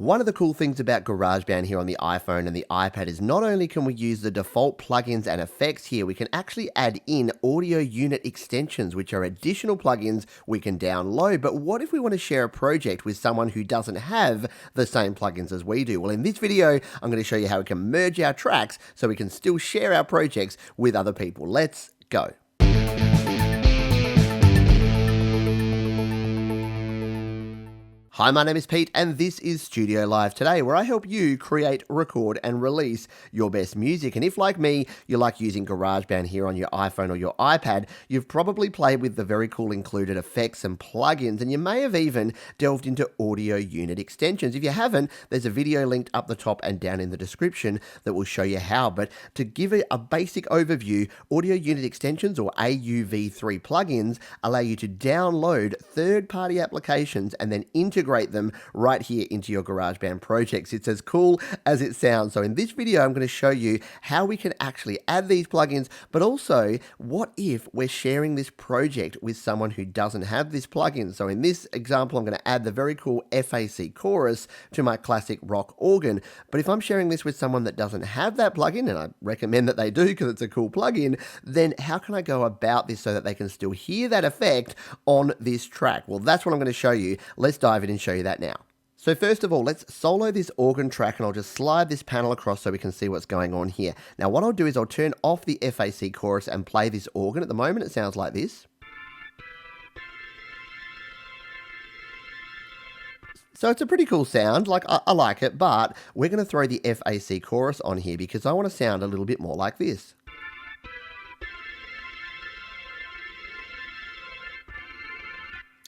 One of the cool things about GarageBand here on the iPhone and the iPad is not only can we use the default plugins and effects here, we can actually add in audio unit extensions, which are additional plugins we can download. But what if we want to share a project with someone who doesn't have the same plugins as we do? Well, in this video, I'm going to show you how we can merge our tracks so we can still share our projects with other people. Let's go. Hi, my name is Pete, and this is Studio Live Today, where I help you create, record, and release your best music. And if, like me, you like using GarageBand here on your iPhone or your iPad, you've probably played with the very cool included effects and plugins, and you may have even delved into audio unit extensions. If you haven't, there's a video linked up the top and down in the description that will show you how. But to give it a basic overview, audio unit extensions, or AUV3 plugins, allow you to download third-party applications and then integrate them right here into your GarageBand projects. It's as cool as it sounds. So in this video, I'm going to show you how we can actually add these plugins, but also what if we're sharing this project with someone who doesn't have this plugin. So in this example, I'm going to add the very cool FAC chorus to my classic rock organ. But if I'm sharing this with someone that doesn't have that plugin, and I recommend that they do because it's a cool plugin, then how can I go about this so that they can still hear that effect on this track? Well, that's what I'm going to show you. Let's dive in and show you that now. So first of all, let's solo this organ track, and I'll just slide this panel across so we can see what's going on here. Now what I'll do is I'll turn off the FAC chorus and play this organ. At the moment it sounds like this. So it's a pretty cool sound, like I like it, but we're going to throw the FAC chorus on here because I want to sound a little bit more like this.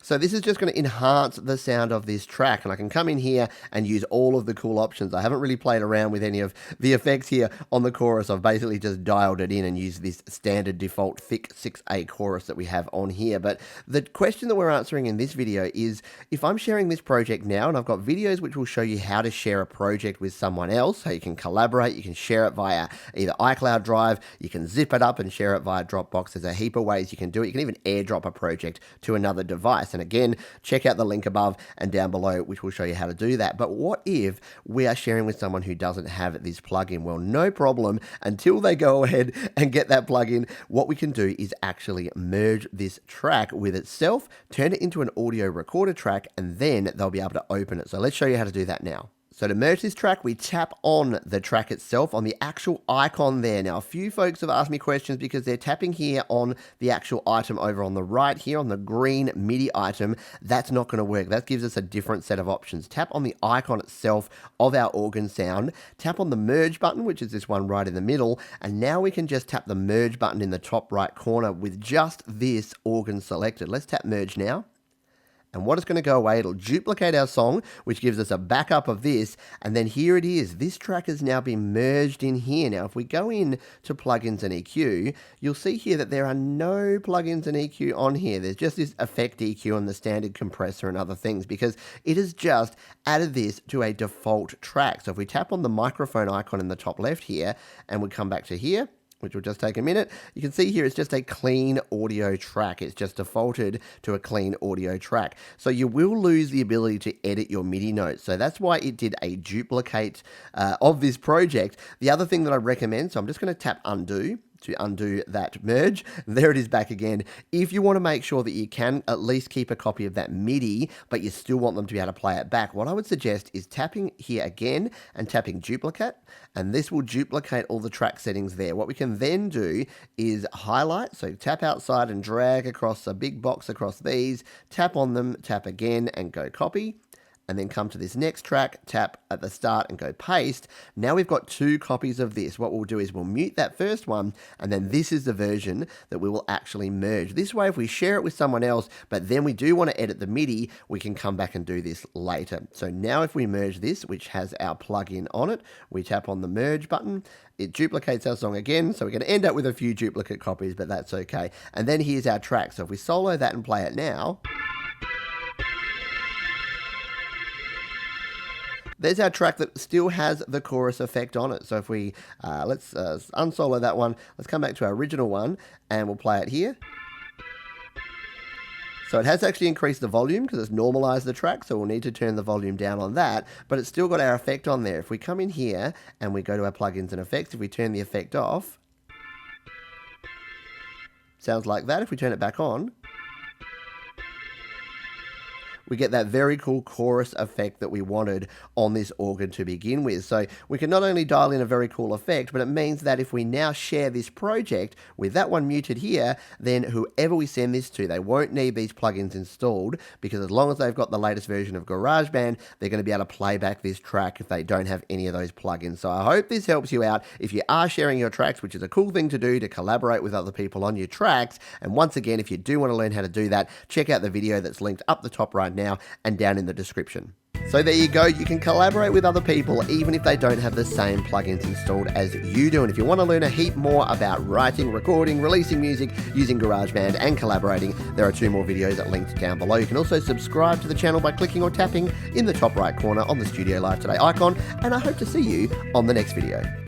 So this is just going to enhance the sound of this track, and I can come in here and use all of the cool options. I haven't really played around with any of the effects here on the chorus. I've basically just dialed it in and used this standard default thick 6A chorus that we have on here. But the question that we're answering in this video is, if I'm sharing this project now, and I've got videos which will show you how to share a project with someone else, so you can collaborate, you can share it via either iCloud Drive, you can zip it up and share it via Dropbox. There's a heap of ways you can do it. You can even airdrop a project to another device. And again, check out the link above and down below, which will show you how to do that. But what if we are sharing with someone who doesn't have this plugin? Well, no problem. Until they go ahead and get that plugin, what we can do is actually merge this track with itself, turn it into an audio recorder track, and then they'll be able to open it. So let's show you how to do that now. So to merge this track, we tap on the track itself, on the actual icon there. Now, a few folks have asked me questions because they're tapping here on the actual item over on the right here on the green MIDI item. That's not going to work. That gives us a different set of options. Tap on the icon itself of our organ sound. Tap on the merge button, which is this one right in the middle. And now we can just tap the merge button in the top right corner with just this organ selected. Let's tap merge now. And what it's going to go away, it'll duplicate our song, which gives us a backup of this. And then here it is. This track has now been merged in here. Now, if we go in to plugins and EQ, you'll see here that there are no plugins and EQ on here. There's just this effect EQ and the standard compressor and other things because it has just added this to a default track. So if we tap on the microphone icon in the top left here and we come back to here, which will just take a minute, you can see here it's just a clean audio track. It's just defaulted to a clean audio track. So you will lose the ability to edit your MIDI notes. So that's why it did a duplicate of this project. The other thing that I recommend, so I'm just going to tap undo to undo that merge. There it is back again. If you want to make sure that you can at least keep a copy of that MIDI, but you still want them to be able to play it back, what I would suggest is tapping here again and tapping duplicate, and this will duplicate all the track settings there. What we can then do is highlight, so tap outside and drag across a big box across these, tap on them, tap again and go copy. And then come to this next track, tap at the start and go paste. Now we've got two copies of this. What we'll do is we'll mute that first one, and then this is the version that we will actually merge. This way, if we share it with someone else, but then we do want to edit the MIDI, we can come back and do this later. So now if we merge this, which has our plugin on it, we tap on the merge button, it duplicates our song again, so we're going to end up with a few duplicate copies, but that's okay. And then here's our track. So if we solo that and play it now, there's our track that still has the chorus effect on it. So if we, let's unsolo that one, let's come back to our original one and we'll play it here. So it has actually increased the volume because it's normalized the track, so we'll need to turn the volume down on that, but it's still got our effect on there. If we come in here and we go to our plugins and effects, if we turn the effect off, sounds like that. If we turn it back on, we get that very cool chorus effect that we wanted on this organ to begin with. So we can not only dial in a very cool effect, but it means that if we now share this project with that one muted here, then whoever we send this to, they won't need these plugins installed, because as long as they've got the latest version of GarageBand, they're going to be able to play back this track if they don't have any of those plugins. So I hope this helps you out if you are sharing your tracks, which is a cool thing to do to collaborate with other people on your tracks. And once again, if you do want to learn how to do that, check out the video that's linked up the top right now and down in the description. So there you go, you can collaborate with other people even if they don't have the same plugins installed as you do. And if you want to learn a heap more about writing, recording, releasing music using GarageBand and collaborating, there are 2 more videos linked down below. You can also subscribe to the channel by clicking or tapping in the top right corner on the Studio Live Today icon, and I hope to see you on the next video.